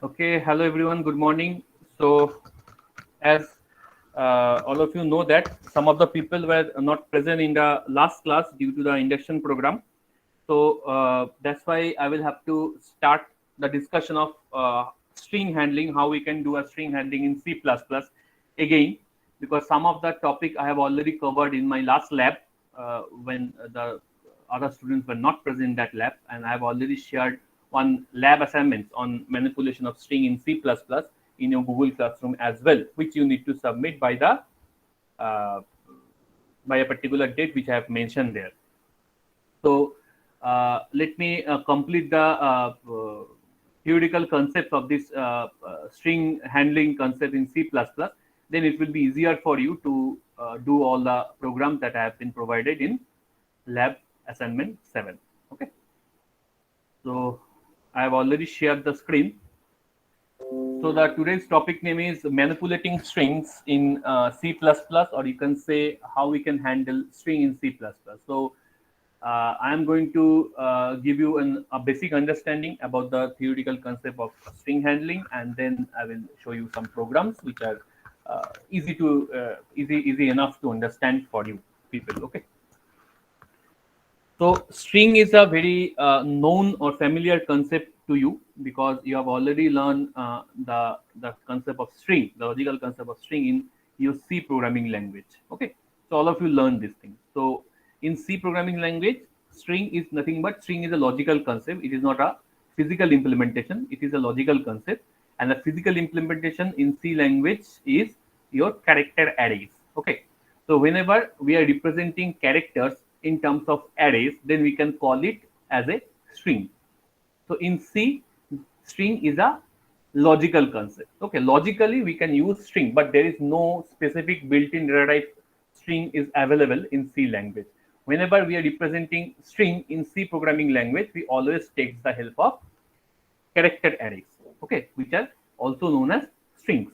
Okay, hello everyone, good morning. So, as all of you know that some of the people were not present in the last class due to the induction program. So, that's why I will have to start the discussion of string handling, how we can do a string handling in C++ again, because some of the topic I have already covered in my last lab when the other students were not present in that lab, and I have already shared one lab assignments on manipulation of string in C++ in your Google Classroom as well, which you need to submit uh, by a particular date which I have mentioned there. So let me complete the theoretical concepts of this string handling concept in C++. Then it will be easier for you to do all the programs that have been provided in lab assignment 7. Okay. So I have already shared the screen. So the today's topic name is manipulating strings in C++, or you can say how we can handle string in C++. So I am going to give you a basic understanding about the theoretical concept of string handling, and then I will show you some programs which are easy enough to understand for you people. Okay. So string is a very known or familiar concept to you because you have already learned the concept of string, the logical concept of string in your C programming language. Okay, so all of you learn this thing. So in C programming language, string is nothing but string is a logical concept. It is not a physical implementation. It is a logical concept, and the physical implementation in C language is your character arrays. Okay, so whenever we are representing characters in terms of arrays, then we can call it as a string. So in C, string is a logical concept. Okay, logically we can use string, but there is no specific built-in data type string is available in C language. Whenever we are representing string in C programming language, we always take the help of character arrays, okay, which are also known as strings.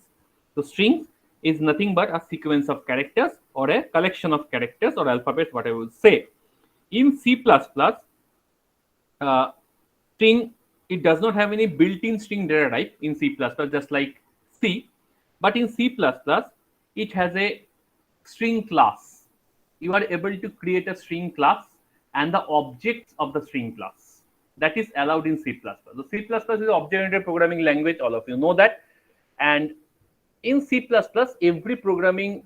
So strings is nothing but a sequence of characters or a collection of characters or alphabets, what I will say. In C++, string, it does not have any built-in string data type in C++, just like C, but in C++, it has a string class. You are able to create a string class and the objects of the string class. That is allowed in C++. So C++ is an object-oriented programming language, all of you know that. And in C++, every programming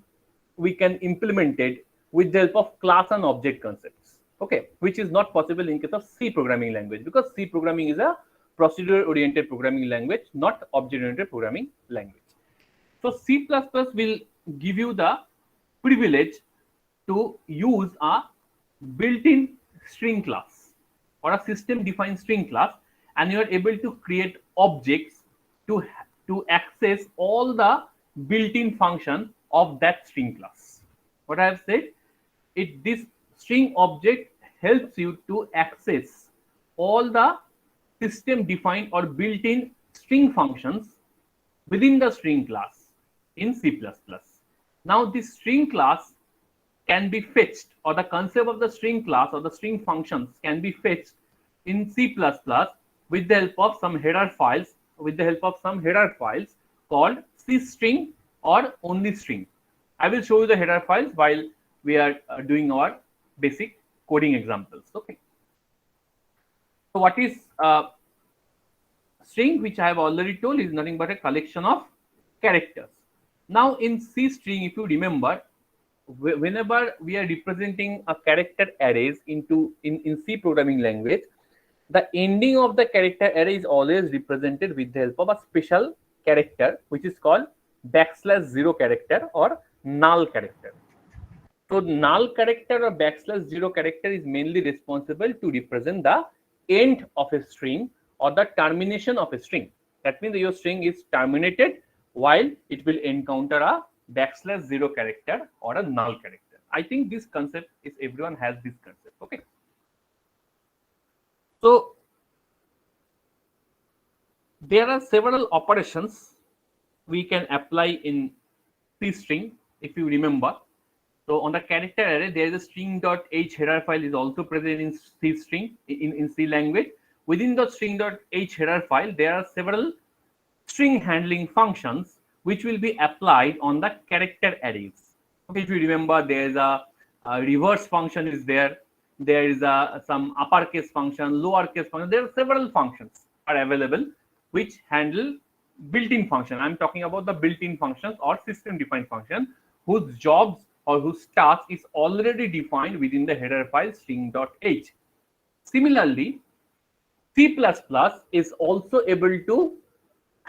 we can implement it with the help of class and object concepts, okay, which is not possible in case of C programming language, because C programming is a procedure-oriented programming language, not object-oriented programming language. So C++ will give you the privilege to use a built-in string class or a system-defined string class, and you are able to create objects to access all the built-in function of that string class. What I have said, this string object helps you to access all the system-defined or built-in string functions within the string class in C++. Now this string class can be fetched, or the concept of the string class or the string functions can be fetched in C++ with the help of some header files, called cstring or only string. I will show you the header files while we are doing our basic coding examples. Okay. So what is string, which I have already told, is nothing but a collection of characters. Now in C string, if you remember, whenever we are representing a character arrays in C programming language, the ending of the character array is always represented with the help of a special character, which is called \0 character or null character. So null character or \0 character is mainly responsible to represent the end of a string or the termination of a string. That means your string is terminated while it will encounter a \0 character or a null character. I think this concept is, everyone has this concept. Okay. So there are several operations we can apply in C string, if you remember. So on the character array, there is a string.h header file is also present in C string in C language. Within the string.h header file, there are several string handling functions which will be applied on the character arrays. Okay, if you remember, there is a reverse function is there. There is some uppercase function, lowercase function. There are several functions are available which handle built-in function. I'm talking about the built-in functions or system-defined function whose jobs or whose task is already defined within the header file string.h. Similarly, C++ is also able to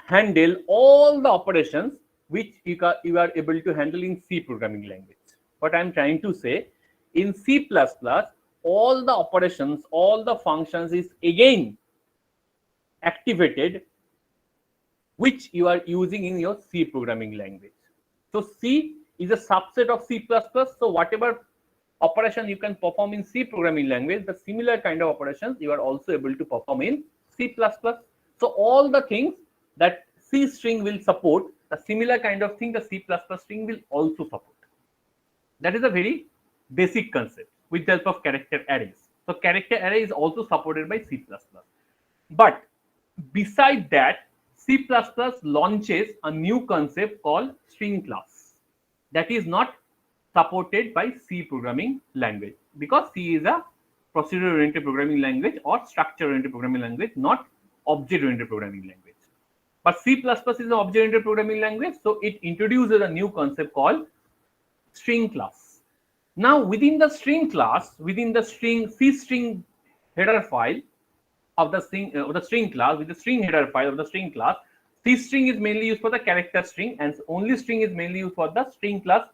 handle all the operations which you are able to handle in C programming language. What I'm trying to say, in C++, all the operations, all the functions is again activated which you are using in your C programming language. So C is a subset of C++. So whatever operation you can perform in C programming language, the similar kind of operations you are also able to perform in C++. So all the things that C string will support, the similar kind of thing the C++ string will also support. That is a very basic concept with the help of character arrays. So character array is also supported by C++. But beside that, C++ launches a new concept called string class that is not supported by C programming language, because C is a procedure-oriented programming language or structure-oriented programming language, not object-oriented programming language. But C++ is an object-oriented programming language, so it introduces a new concept called string class. Now, within the string class, within the C string header file of the string class, with the string header file of the string class, C string is mainly used for the character string, and only string is mainly used for the string class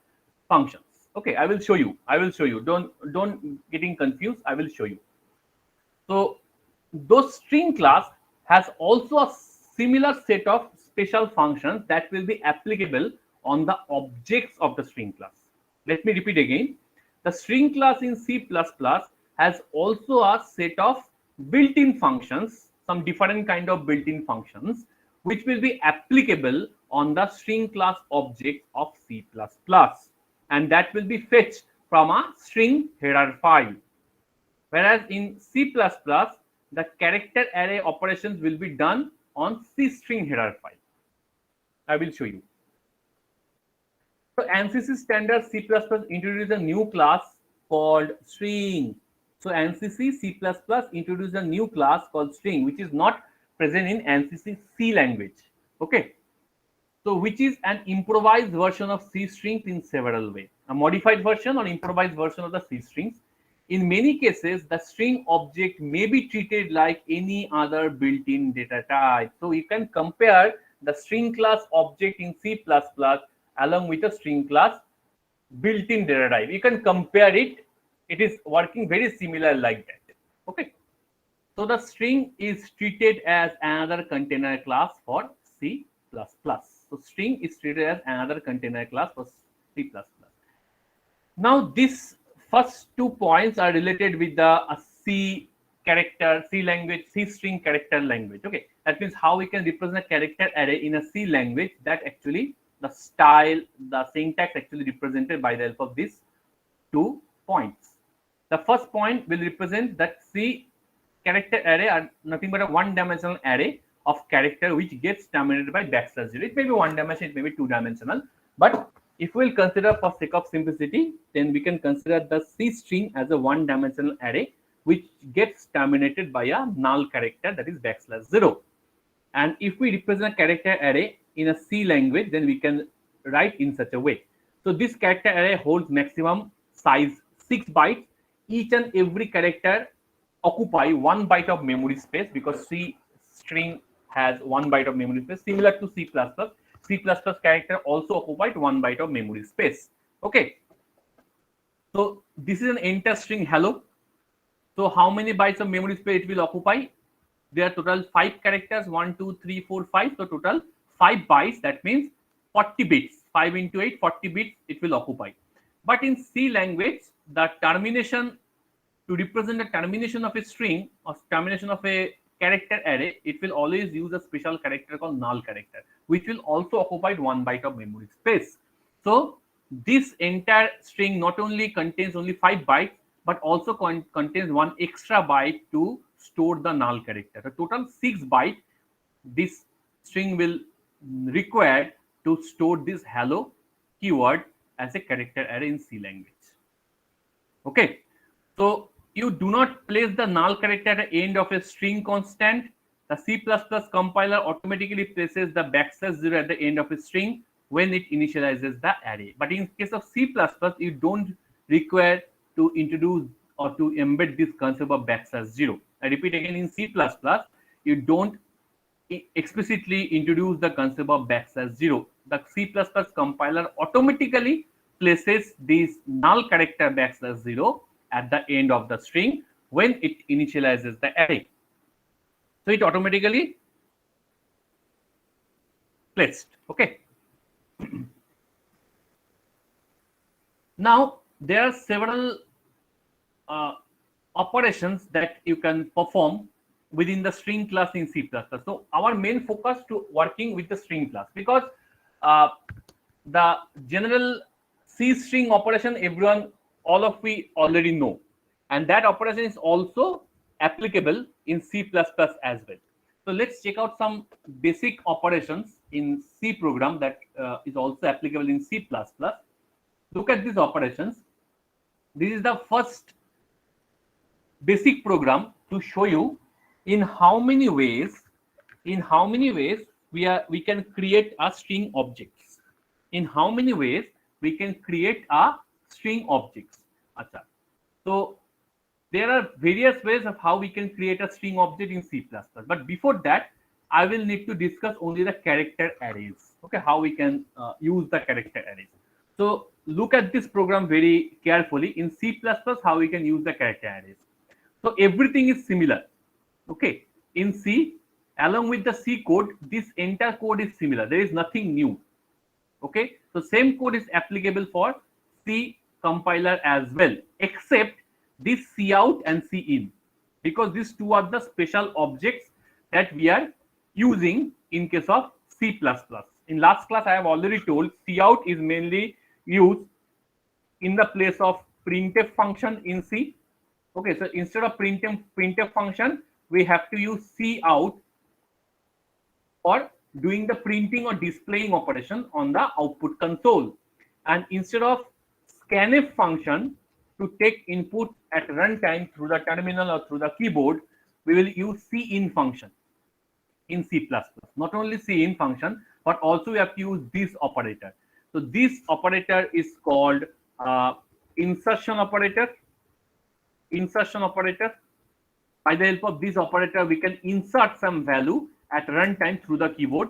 functions. Okay, I will show you. Don't getting confused. I will show you. So those string class has also a similar set of special functions that will be applicable on the objects of the string class. Let me repeat again. The string class in C++ has also a set of built-in functions, some different kind of built-in functions, which will be applicable on the string class object of C++. And that will be fetched from a string header file. Whereas in C++, the character array operations will be done on C string header file. I will show you. So ANSYS standard C++ introduced a new class called string. So ANSYS C++ introduced a new class called string, which is not present in ANSYS C language. Okay. So which is an improvised version of C strings in several ways. A modified version or improvised version of the C strings. In many cases, the string object may be treated like any other built-in data type. So you can compare the string class object in C++ along with the string class built-in data type. You can compare it. It is working very similar like that. Okay. So the string is treated as another container class for C++. So string is treated as another container class for C++. Now these first 2 points are related with the C character, C language, C string character language. Okay, that means how we can represent a character array in a C language, that actually the style, the syntax actually represented by the help of these 2 points. The first point will represent that C character array are nothing but a one-dimensional array of character which gets terminated by \0. It may be one dimensional, it may be two-dimensional, but if we will consider for sake of simplicity, then we can consider the C string as a one-dimensional array which gets terminated by a null character, that is \0. And if we represent a character array in a C language, then we can write in such a way. So this character array holds maximum size 6 bytes. Each and every character occupy 1 byte of memory space, because C string has 1 byte of memory space, similar to C++. C++ character also occupied 1 byte of memory space. Okay. So this is an enter string hello. So how many bytes of memory space it will occupy? There are total 5 characters, 1, 2, 3, 4, 5. So total 5 bytes, that means 40 bits. 5 into 8, 40 bits it will occupy. But in C language, the termination, to represent the termination of a string or termination of a character array, it will always use a special character called null character, which will also occupy 1 byte of memory space. So this entire string not only contains only 5 bytes, but also contains 1 extra byte to store the null character. The total 6 byte this string will required to store this hello keyword as a character array in C language. Okay, so you do not place the null character at the end of a string constant. The C++ compiler automatically places the \0 at the end of a string when it initializes the array. But in case of C++, you don't require to introduce or to embed this concept of \0. I repeat again, in C++, you don't explicitly introduce the concept of \0. The C++ compiler automatically places this null character \0 at the end of the string when it initializes the array. So it automatically placed. Okay. Now there are several operations that you can perform within the string class in C++. So our main focus to working with the string class, because the general C string operation all of we already know, and that operation is also applicable in C++ as well. So let's check out some basic operations in C program that is also applicable in C++. Look at these operations. This is the first basic program to show you in how many ways we can create a string objects. In how many ways we can create a string objects. Achha. So there are various ways of how we can create a string object in C++. But before that, I will need to discuss only the character arrays. Okay, how we can use the character arrays. So look at this program very carefully. In C++, how we can use the character arrays. So everything is similar. Okay, in C, along with the C code, this entire code is similar. There is nothing new. Okay, so same code is applicable for C compiler as well, except this cout and cin, because these two are the special objects that we are using in case of C++. In last class, I have already told cout is mainly used in the place of printf function in C. Okay, so instead of printf function, we have to use cout for doing the printing or displaying operation on the output console. And instead of scanf function to take input at runtime through the terminal or through the keyboard, we will use cin function in C++. Not only cin function, but also we have to use this operator. So this operator is called insertion operator. Insertion operator. By the help of this operator, we can insert some value at runtime through the keyboard,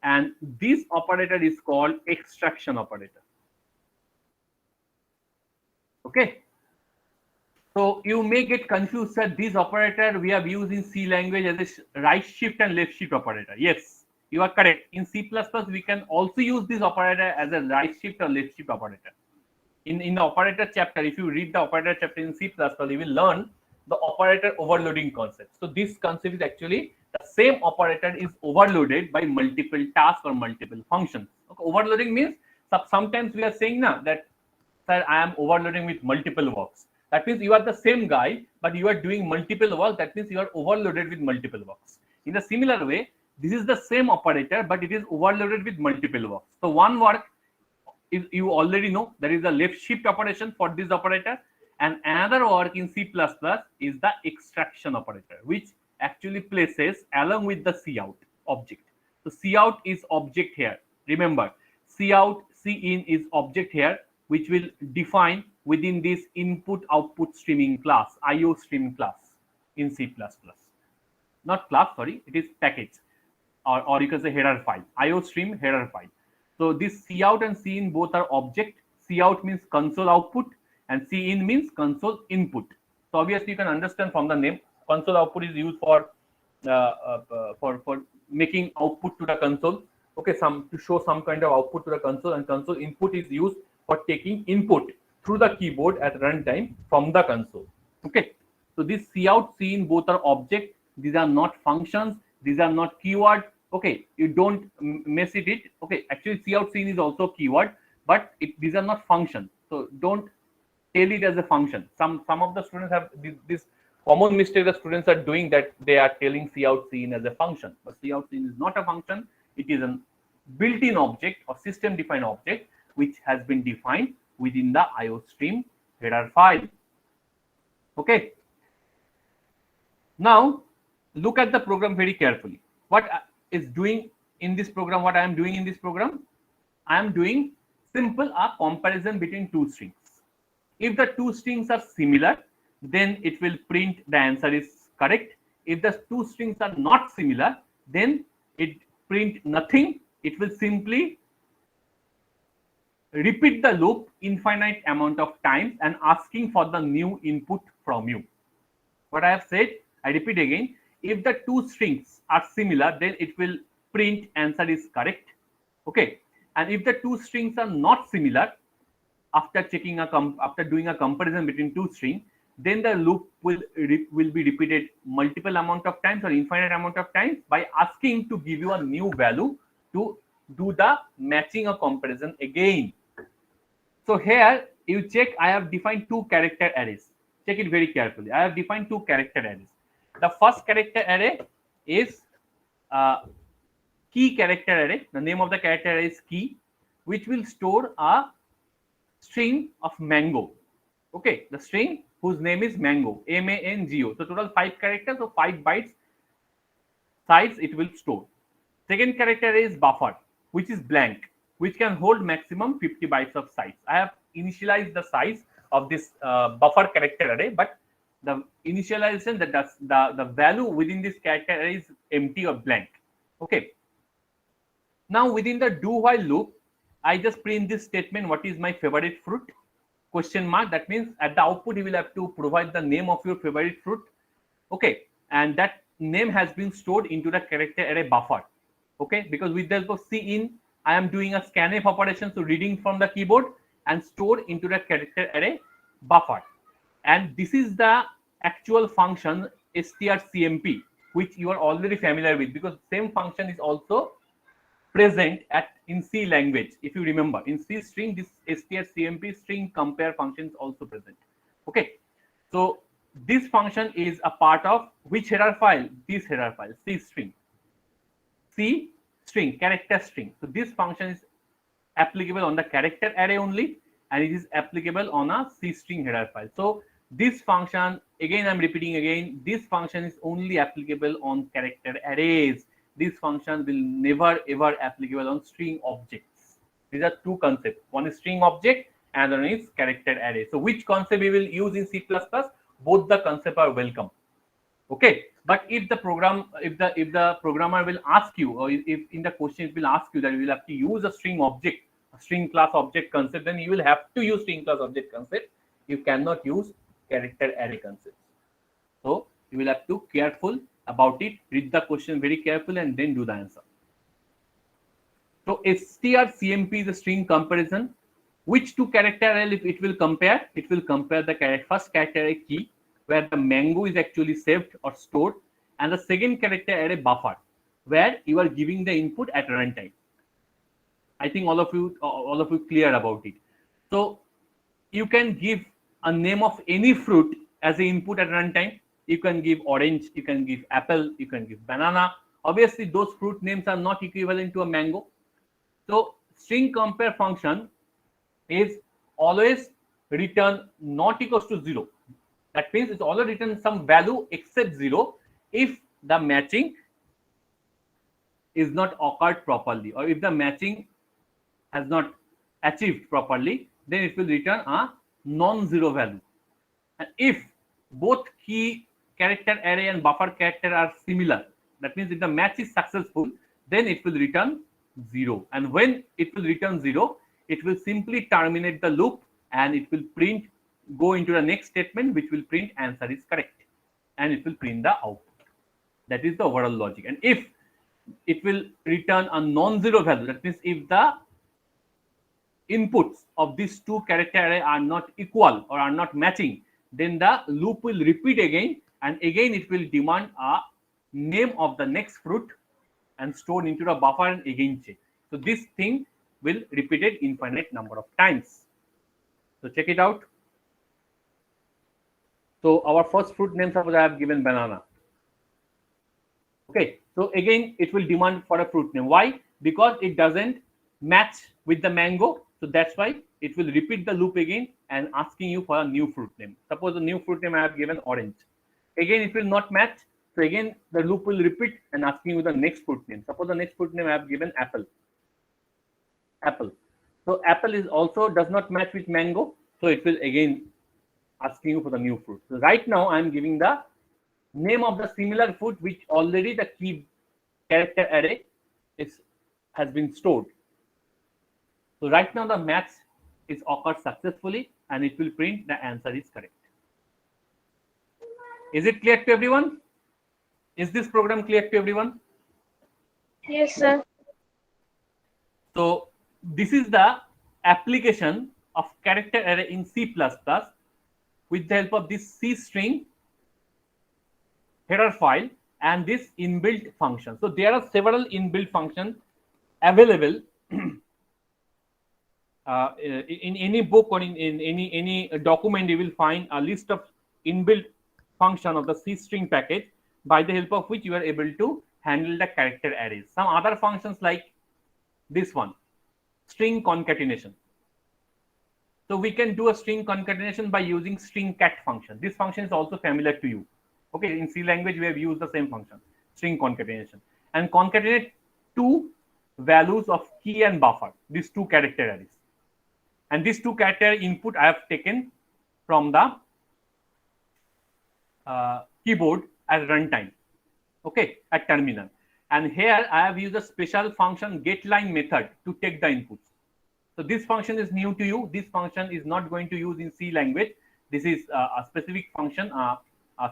and this operator is called extraction operator. Okay, so you may get confused that this operator we have used in C language as a right shift and left shift operator. Yes, you are correct. In C++, we can also use this operator as a right shift or left shift operator. In the operator chapter, if you read the operator chapter in C++, you will learn the operator overloading concept. So this concept is actually the same operator is overloaded by multiple tasks or multiple functions. Okay, overloading means sometimes we are saying now that, sir, I am overloading with multiple works. That means you are the same guy, but you are doing multiple work. That means you are overloaded with multiple works. In a similar way, this is the same operator, but it is overloaded with multiple works. So one work is, you already know, there is a left shift operation for this operator, and another work in C++ is the extraction operator, which actually places along with the cout object. So cout is object here. Remember, cout, cin is object here, which will define within this input output streaming class, IO stream class in C++. Not class, sorry, it is package, or you can say header file, IO stream header file. So this cout and cin both are object. Cout means console output and cin means console input. So obviously you can understand from the name, console output is used for making output to the console. Okay, to show some kind of output to the console, and console input is used for taking input through the keyboard at runtime from the console. Okay, so this cout, cin both are object. These are not functions. These are not keyword. Okay, you don't mess it. Okay, actually cout, cin is also keyword, but these are not functions. So don't tell it as a function. Some of the students have this common mistake the students are doing, that they are telling cout, cin as a function, but cout, cin is not a function. It is a built-in object or system-defined object which has been defined within the IOStream header file. Okay. Now look at the program very carefully. What is doing in this program? What I am doing in this program? I am doing simple a comparison between two strings. If the two strings are similar, then it will print the answer is correct. If the two strings are not similar, then it print nothing. It will simply repeat the loop infinite amount of times and asking for the new input from you. What I have said, I repeat again. If the two strings are similar, then it will print answer is correct. Okay. And if the two strings are not similar, after checking after doing a comparison between two strings, then the loop will be repeated multiple amount of times or infinite amount of times by asking to give you a new value to do the matching or comparison again. So here you check, I have defined two character arrays. Check it very carefully. I have defined two character arrays. The first character array is key character array. The name of the character array is key, which will store a string of mango. Okay, the string whose name is mango, mango. So total 5 characters, so 5 bytes size it will store. Second character array is buffer, which is blank, which can hold maximum 50 bytes of size. I have initialized the size of this buffer character array, but the initialization, the value within this character array is empty or blank. Okay. Now within the do while loop, I just print this statement, what is my favorite fruit? Question mark. That means at the output you will have to provide the name of your favorite fruit. Okay. And that name has been stored into the character array buffer. Okay. Because with the help of cin, I am doing a scanf operation, so reading from the keyboard and stored into the character array buffer. And this is the actual function strcmp, which you are already familiar with, because same function is also present in C language. If you remember, in C string, this strcmp string compare function is also present. Okay, so this function is a part of which header file? This header file, C string. C string, character string. So this function is applicable on the character array only, and it is applicable on a C string header file. So this function, again I'm repeating again, this function is only applicable on character arrays. This function will never ever applicable on string objects. These are two concepts. One is string object and one is character array. So which concept we will use in C++? Both the concepts are welcome. Okay, but if the program, if the programmer will ask you, or if in the question it will ask you that you will have to use a string object, a string class object concept, then you will have to use string class object concept. You cannot use character array concept. So you will have to careful about it, read the question very carefully and then do the answer. So strcmp is a string comparison. Which two character array it will compare? It will compare the first character array key, where the mango is actually saved or stored, and the second character array buffer, where you are giving the input at runtime. I think all of you clear about it. So you can give a name of any fruit as an input at runtime. You can give orange, you can give apple, you can give banana. Obviously, those fruit names are not equivalent to a mango. So string compare function is always return not equals to 0. That means it's always return some value except 0 if the matching is not occurred properly, or if the matching has not achieved properly, then it will return a non-zero value. And if both key character array and buffer character are similar, that means if the match is successful, then it will return 0. And when it will return 0, it will simply terminate the loop and it will print, go into the next statement, which will print answer is correct, and it will print the output. That is the overall logic. And if it will return a non-zero value, that means if the inputs of these two character array are not equal or are not matching, then the loop will repeat again, and again it will demand a name of the next fruit and stored into the buffer and again check. So this thing will repeated infinite number of times. So check it out. So our first fruit name, suppose I have given banana. Okay, so again, it will demand for a fruit name. Why? Because it doesn't match with the mango. So that's why it will repeat the loop again and asking you for a new fruit name. Suppose the new fruit name I have given orange. Again, it will not match. So again, the loop will repeat and asking you the next fruit name. Suppose the next fruit name I have given apple. Apple. So apple is also does not match with mango. So it will again asking you for the new fruit. So right now I am giving the name of the similar fruit which already the key character array is has been stored. So right now the match is occurred successfully and it will print the answer is correct. Is it clear to everyone? Is this program clear to everyone? Yes, sir. So this is the application of character array in C++ with the help of this C string header file and this inbuilt function. So there are several inbuilt functions available in any book or in any document. You will find a list of inbuilt function of the C string package by the help of which you are able to handle the character arrays. Some other functions like this one, string concatenation. So we can do a string concatenation by using string cat function. This function is also familiar to you. Okay, in C language we have used the same function, string concatenation, and concatenate two values of key and buffer, these two character arrays. And these two character input I have taken from the keyboard as runtime, okay, at terminal. And here I have used a special function getLine method to take the inputs. So this function is new to you. This function is not going to use in C language. This is a specific function, a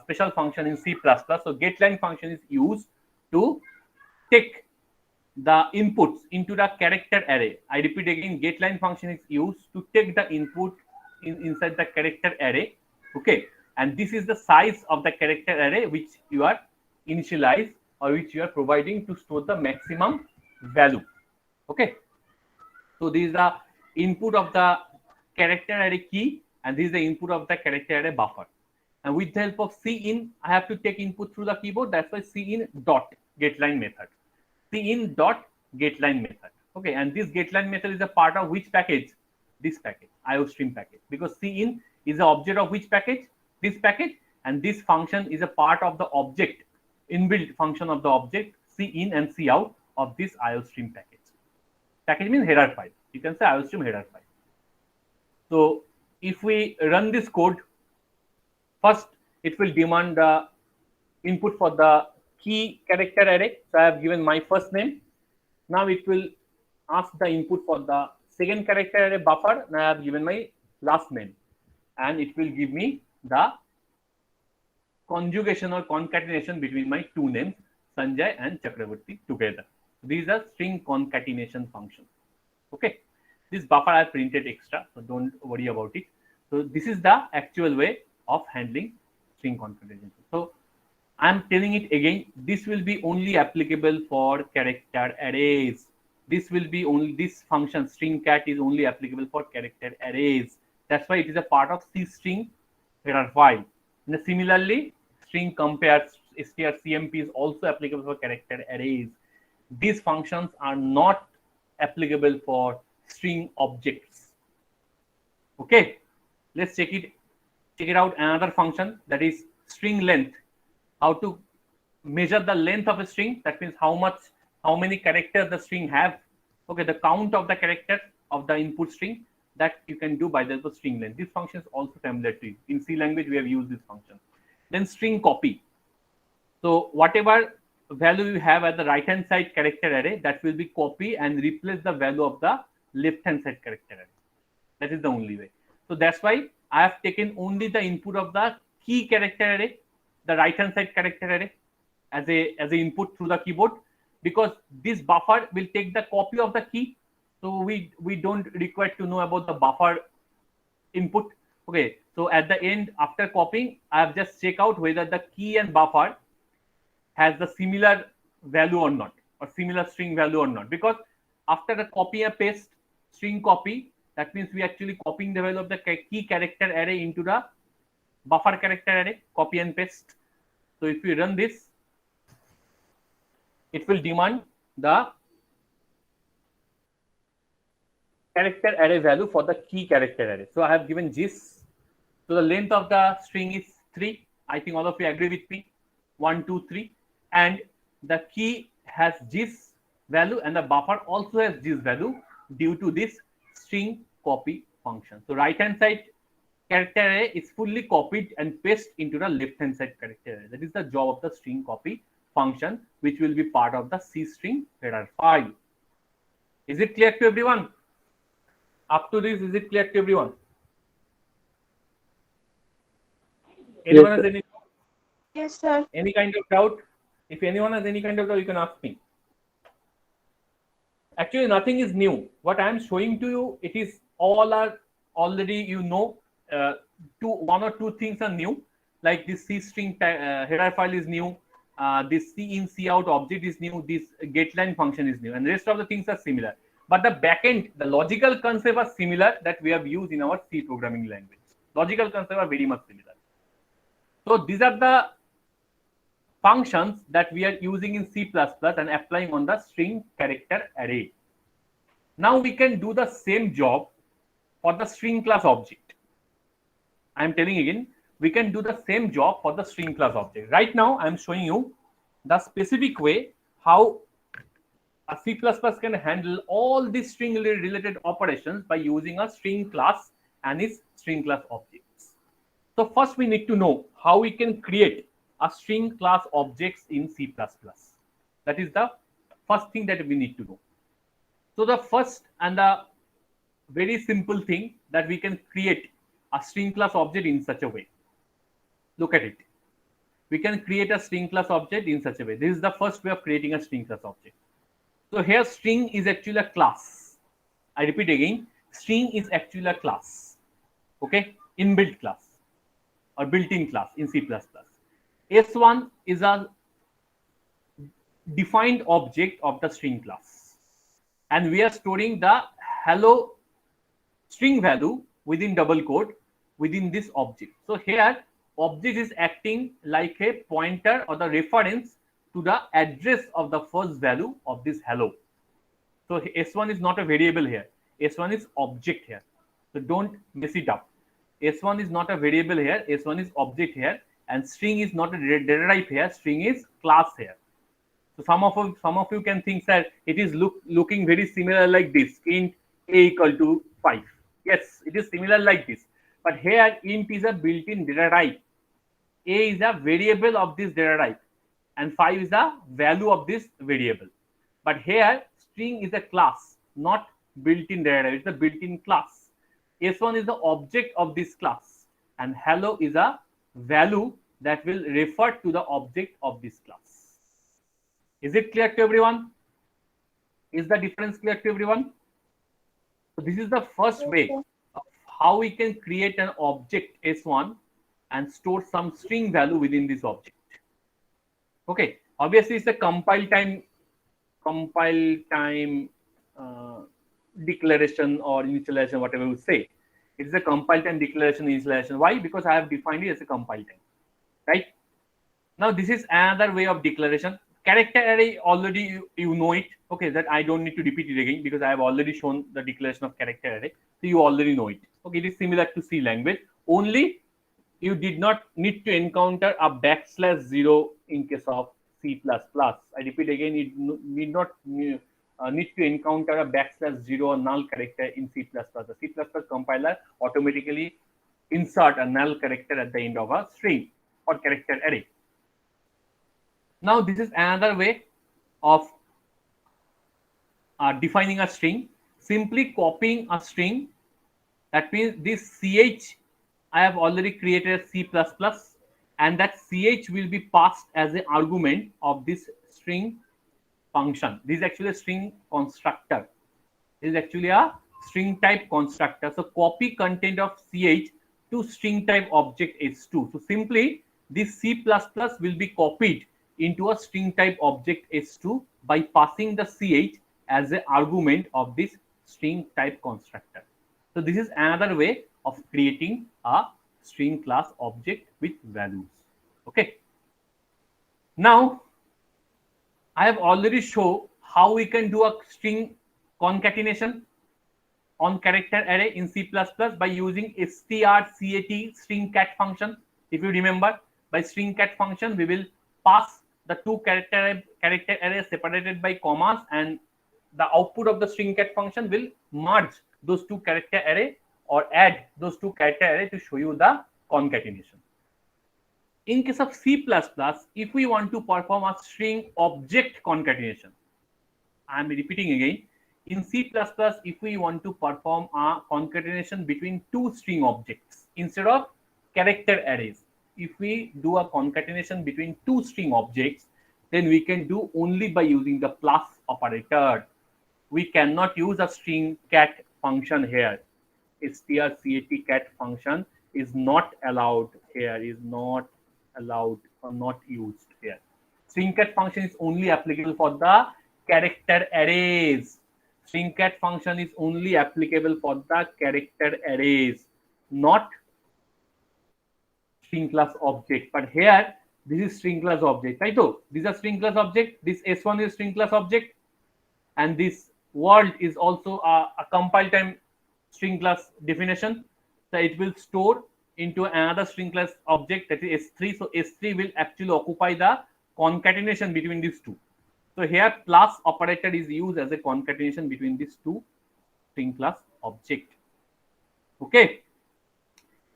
special function in C++. So getLine function is used to take the inputs into the character array. I repeat again, getLine function is used to take the input inside the character array. Okay, and this is the size of the character array which you are initialize or which you are providing to store the maximum value. Okay, so this is the input of the character array key and this is the input of the character array buffer. And with the help of cin, I have to take input through the keyboard. That's why cin dot getLine method. Cin dot getLine method. Okay, and this getLine method is a part of which package? This package, IOStream package. Because cin is the object of which package? This package, and this function is a part of the object, inbuilt function of the object cin and cout of this IOStream package. Package means header file. You can say IOStream header file. So if we run this code, first it will demand the input for the key character array. So I have given my first name. Now it will ask the input for the second character array buffer. Now I have given my last name, and it will give me the conjugation or concatenation between my two names, Sanjay and Chakravarti together. These are string concatenation functions. Okay, this buffer I printed extra, so don't worry about it. So this is the actual way of handling string concatenation. So I'm telling it again, this will be only applicable for character arrays. This will be only, this function string cat is only applicable for character arrays. That's why it is a part of C string header file. And similarly, string compare strcmp is also applicable for character arrays. These functions are not applicable for string objects. Okay, let's check it out. Another function, that is string length. How to measure the length of a string? That means how many characters the string have. Okay, the count of the characters of the input string, that you can do by the help of string length. This function is also familiar to you. In C language, we have used this function. Then string copy. So whatever value you have at the right hand side character array, that will be copy and replace the value of the left hand side character array. That is the only way. So that's why I have taken only the input of the key character array, the right hand side character array, as a input through the keyboard, because this buffer will take the copy of the key. So we don't require to know about the buffer input. Okay, so at the end, after copying, I have just check out whether the key and buffer has the similar value or not, or similar string value or not. Because after the copy and paste, string copy, that means we actually copying the value of the key character array into the buffer character array, copy and paste. So if we run this, it will demand the character array value for the key character array. So I have given gist. So the length of the string is 3. I think all of you agree with me. 1, 2, 3. And the key has gist value and the buffer also has gist value due to this string copy function. So right hand side character array is fully copied and pasted into the left hand side character array. That is the job of the string copy function, which will be part of the C string header file. Is it clear to everyone? Up to this, is it clear to everyone? Anyone has any? Yes, sir. Any kind of doubt? If anyone has any kind of doubt, you can ask me. Actually, nothing is new. What I am showing to you, it is all are already, you know, one or two things are new. Like this C string header file is new. This C in C out object is new. This getLine function is new, and the rest of the things are similar. But the backend, the logical concept are similar that we have used in our C programming language. Logical concept are very much similar. So these are the functions that we are using in C++ and applying on the string character array. Now we can do the same job for the string class object. I am telling again, we can do the same job for the string class object. Right now, I am showing you the specific way how a C++ can handle all these string related operations by using a string class and its string class objects. So first we need to know how we can create a string class objects in C++. That is the first thing that we need to know. So the first and the very simple thing that we can create a string class object in such a way. Look at it. We can create a string class object in such a way. This is the first way of creating a string class object. So here string is actually a class. I repeat again, string is actually a class. Okay, inbuilt class or built-in class in C++. S1 is a defined object of the string class, and we are storing the hello string value within double quote within this object. So here object is acting like a pointer or the reference to the address of the first value of this hello. So S1 is not a variable here. S1 is object here. So don't mess it up. S1 is not a variable here. S1 is object here, and string is not a data type here. String is class here. So some of you can think that it is looking very similar like this. Int a equal to 5. Yes, it is similar like this. But here int is a built-in data type. A is a variable of this data type, and 5 is a value of this variable. But here string is a class, not built-in data type. It's a built-in class. S1 is the object of this class, and hello is a value that will refer to the object of this class. Is it clear to everyone? Is the difference clear to everyone? So this is the first way of how we can create an object S1 and store some string value within this object. Okay, obviously it's a compile time declaration or initialization, whatever you say. It is a compile time declaration initialization. Why? Because I have defined it as a compile time. Right? Now this is another way of declaration. Character array, already you know it. Okay, that I don't need to repeat it again because I have already shown the declaration of character array. So you already know it. Okay, it is similar to C language. Only you did not need to encounter a \0 in case of C++. I repeat again, it need not need to encounter a \0 or null character in C++. The C++ compiler automatically insert a null character at the end of a string or character array. Now this is another way of defining a string. Simply copying a string. That means this ch I have already created C++, and that ch will be passed as an argument of this string function. This is actually a string constructor. This is actually a string type constructor. So copy content of ch to string type object s2. So simply this C++ will be copied into a string type object s2 by passing the ch as an argument of this string type constructor. So this is another way of creating a string class object with values. Okay. Now I have already shown how we can do a string concatenation on character array in C++ by using strcat string cat function. If you remember, by string cat function, we will pass the two character arrays separated by commas, and the output of the string cat function will merge those two character array or add those two character array to show you the concatenation. In case of C++, if we want to perform a string object concatenation, I am repeating again, in C++, if we want to perform a concatenation between two string objects instead of character arrays, if we do a concatenation between two string objects, then we can do only by using the plus operator. We cannot use a string cat function here. strcat cat function is not allowed here, is not allowed or not used here. String cat function is only applicable for the character arrays. String cat function is only applicable for the character arrays, not string class object. But here, this is string class object, right? So these are string class object. This S1 is string class object, and this world is also a compile time string class definition. So it will store into another string class object, that is S3. So S3 will actually occupy the concatenation between these two. So here plus operator is used as a concatenation between these two string class object. Okay.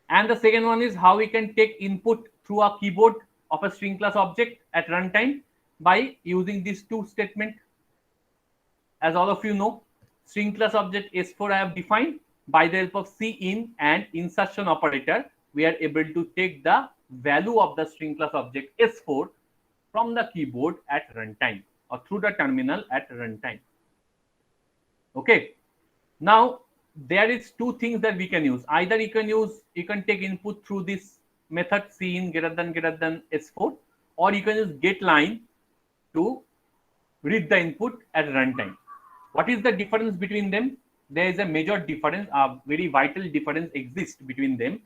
And the second one is how we can take input through a keyboard of a string class object at runtime by using these two statements. As all of you know, string class object S4 I have defined. By the help of cin and insertion operator, we are able to take the value of the string class object S4 from the keyboard at runtime or through the terminal at runtime. Okay. Now there is two things that we can use. Either you can take input through this method cin greater than S4, or you can use getLine to read the input at runtime. What is the difference between them? There is a major difference, a very vital difference exists between them.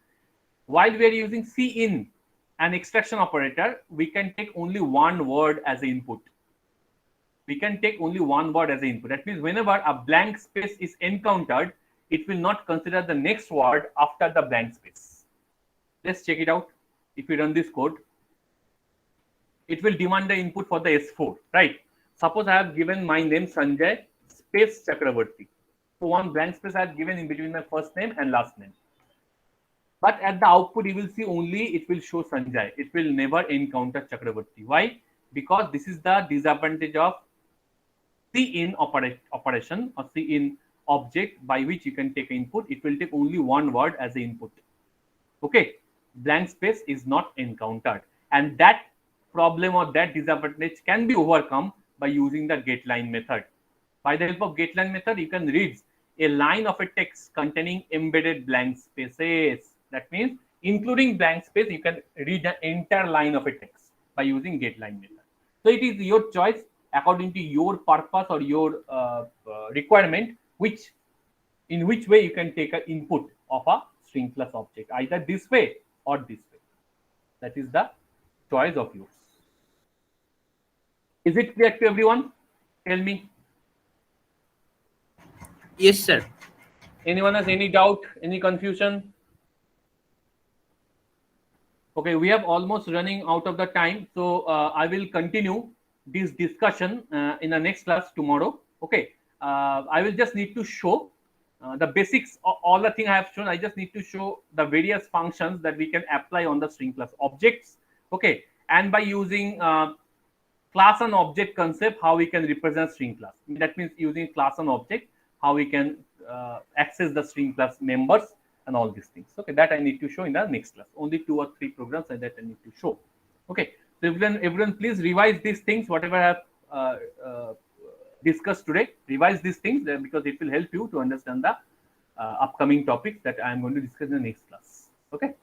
While we are using cin, an extraction operator, we can take only one word as an input. We can take only one word as an input. That means whenever a blank space is encountered, it will not consider the next word after the blank space. Let's check it out. If we run this code, it will demand the input for the S4, right? Suppose I have given my name Sanjay space Chakravarti. So one blank space I have given in between my first name and last name. But at the output, you will see only it will show Sanjay. It will never encounter Chakravarti. Why? Because this is the disadvantage of cin operation or cin object by which you can take input. It will take only one word as an input. Okay, blank space is not encountered, and that problem or that disadvantage can be overcome by using the getLine method. By the help of getLine method, you can read a line of a text containing embedded blank spaces. That means including blank space, you can read the entire line of a text by using getLine method. So it is your choice according to your purpose or your requirement, in which way you can take an input of a string class object, either this way or this way. That is the choice of yours. Is it clear to everyone? Tell me. Yes, sir. Anyone has any doubt, any confusion? Okay, we have almost running out of the time, so I will continue this discussion in the next class tomorrow. Okay, I will just need to show the basics, all the thing I have shown. I just need to show the various functions that we can apply on the string class objects. Okay, and by using class and object concept, how we can represent string class. That means using class and object, how we can access the string class members and all these things. Okay, that I need to show in the next class. Only 2 or 3 programs that I need to show. Okay, so everyone please revise these things, whatever I have discussed today. Revise these things because it will help you to understand the upcoming topics that I am going to discuss in the next class. Okay.